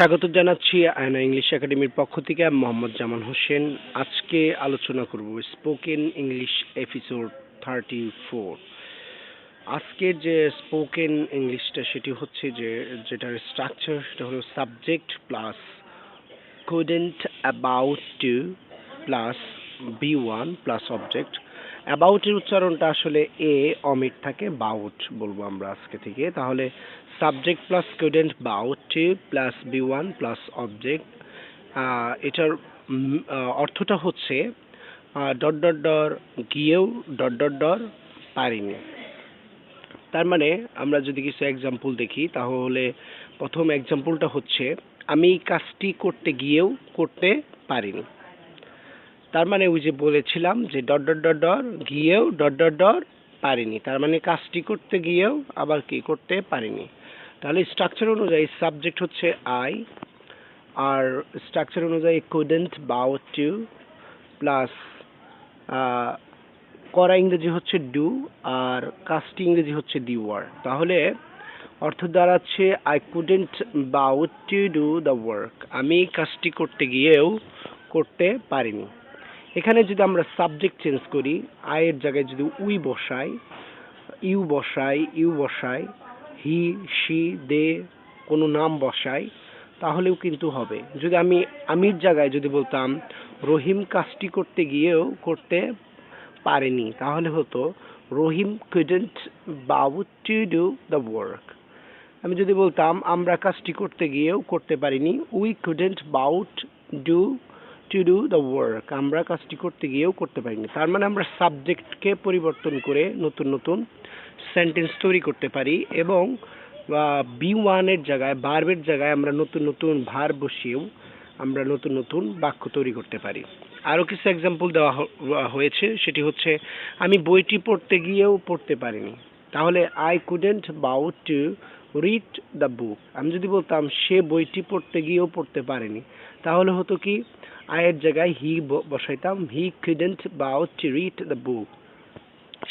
স্বাগত জানাচ্ছি আয়না ইংলিশ একাডেমির পক্ষ থেকে। মোহাম্মদ জামান হোসেন। আজকে আলোচনা করব স্পোকেন ইংলিশ এপিসোড 34। আজকের যে স্পোকেন ইংলিশটা সেটি হচ্ছে যেটার স্ট্রাকচার সেটা হলো subject plus couldn't about to plus be1 plus object. About এর উচ্চারণটা আসলে এ অমিট থাকে, বাউট বলবো আমরা আজকে থেকে। তাহলে subject plus couldn't about to plus be1 plus object. এটার অর্থটা হচ্ছে ডট ডট ডর গিয়েও ডট ডট ডর পারিনি। তার মানে আমরা যদি কিছু এক্সাম্পল দেখি তাহলে প্রথম এক্সাম্পলটা হচ্ছে আমি কাজটি করতে গিয়েও করতে পারিনি। তার মানে ওই যে বলেছিলাম যে ডট ডট ডট ডর গিয়েও ডট ডট ডর পারিনি, তার মানে কাজটি করতে গিয়েও আবার কি করতে পারিনি। তাহলে স্ট্রাকচার অনুযায়ী সাবজেক্ট হচ্ছে আই, আর স্ট্রাকচার অনুযায়ী couldn't about to প্লাস করা ইংরেজি হচ্ছে ডু, আর কাজটি ইংরেজি হচ্ছে দি ওয়ার্ক। তাহলে অর্থ দাঁড়াচ্ছে I couldn't about to do the work, আমি কাজটি করতে গিয়েও করতে পারিনি। এখানে যদি আমরা সাবজেক্ট চেঞ্জ করি, আয়ের জায়গায় যদি উই বসাই, ইউ বসাই, হি শি দে কোনো নাম বসাই তাহলেও কিন্তু হবে। যদি আমির জায়গায় যদি বলতাম রহিম কাজটি করতে গিয়েও করতে পারেনি তাহলে হতো রহিম couldn't about to do the work। আমি যদি বলতাম আমরা কাজটি করতে গিয়েও করতে পারিনি, we couldn't about to do the work, আমরা কাজটি করতে গিয়েও করতে পারিনি। তার মানে আমরা সাবজেক্টকে পরিবর্তন করে নতুন নতুন সেন্টেন্স তৈরি করতে পারি, এবং B1 এর জায়গায় ভার্বের জায়গায় আমরা নতুন নতুন ভার্ব বসিয়েও আমরা নতুন নতুন বাক্য তৈরি করতে পারি। আরও কিছু এক্সাম্পল দেওয়া হয়েছে, সেটি হচ্ছে আমি বইটি পড়তে গিয়েও পড়তে পারিনি। তাহলে I couldn't about to read the বুক। আমি যদি বলতাম সে বইটি পড়তে গিয়েও পড়তে পারেনি তাহলে হতো কি আয়ের জায়গায় হি বসাইতাম, he couldn't about to read the book,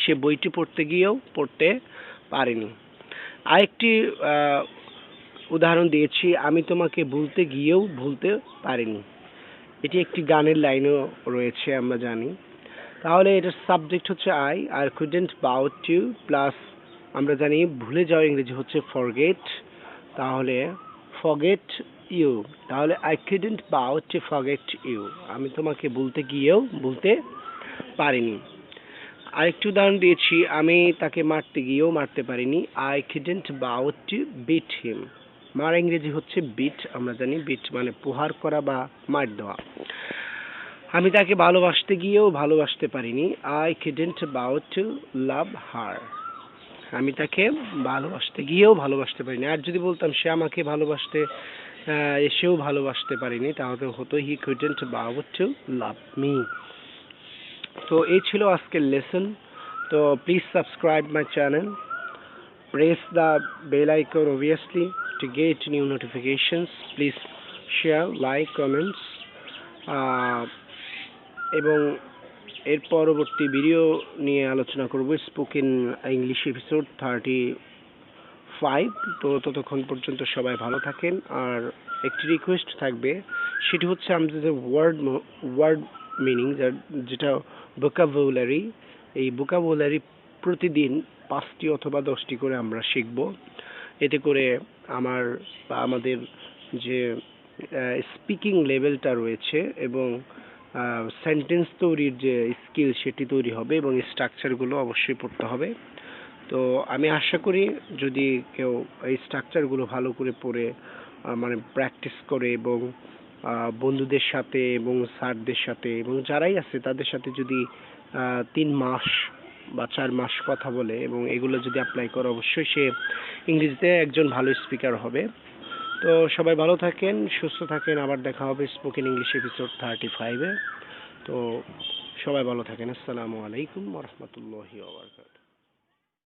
সে বইটি পড়তে গিয়েও পড়তে পারেনি। আরেকটি উদাহরণ দিয়েছি, আমি তোমাকে ভুলতে গিয়েও ভুলতে পারিনি। এটি একটি গানের লাইনও রয়েছে আমরা জানি। তাহলে এটার সাবজেক্ট হচ্ছে আই, আর couldn't about to প্লাস আমরা জানি ভুলে যাওয়া ইংরেজি হচ্ছে forget, তাহলে forget you। তাহলে I couldn't about to forget you, আমি তোমাকে ভুলতে গিয়েও ভুলতে পারিনি। আরেকটি উদাহরণ দিয়েছি, আমি তাকে মারতে গিয়েও মারতে পারিনি। I couldn't about to beat him। মার ইংরেজি হচ্ছে বিট, আমরা জানি বিট মানে প্রহার করা বা মার দেওয়া। আমি তাকে ভালোবাসতে গিয়েও ভালোবাসতে পারিনি। I couldn't about to love her, আমি তাকে ভালোবাসতে গিয়েও ভালোবাসতে পারিনি। আর যদি বলতাম সে আমাকে ভালোবাসতে এসেও ভালোবাসতে পারিনি তাহলে হতো he couldn't about to love me। তো এই ছিল আজকের লেসন। তো please subscribe my channel, press the bell icon obviously to get new notifications, please share, like, comments, এবং এর পরবর্তী ভিডিও নিয়ে আলোচনা করব স্পোকেন ইংলিশ এপিসোড 35। তো ততক্ষণ পর্যন্ত সবাই ভালো থাকেন। আর একটি রিকোয়েস্ট থাকবে, সেটি হচ্ছে আমাদের যে ওয়ার্ড মিনিং যেটা ভোকাবুলারি, এই ভোকাবুলারি প্রতিদিন 5টি অথবা 10টি করে আমরা শিখব। এতে করে আমাদের যে স্পিকিং লেভেলটা রয়েছে এবং সেন্টেন্স তৈরির যে স্কিল সেটি তৈরি হবে, এবং স্ট্রাকচারগুলো অবশ্যই পড়তে হবে। তো আমি আশা করি যদি কেউ এই স্ট্রাকচারগুলো ভালো করে পড়ে মানে প্র্যাকটিস করে এবং বন্ধুদের সাথে এবং স্যারদের সাথে এবং যারাই আছে তাদের সাথে যদি 3 মাস বা 4 মাস কথা বলে এবং এগুলো যদি অ্যাপ্লাই করে অবশ্যই সে ইংরেজিতে একজন ভালো স্পিকার হবে। তো সবাই ভালো থাকেন, সুস্থ থাকেন, আবার দেখা হবে স্পোকেন ইংলিশ এপিসোড 35-এ। তো সবাই ভালো থাকেন। আসসালামু আলাইকুম ওয়া রাহমাতুল্লাহি ওয়া বারাকাতুহু।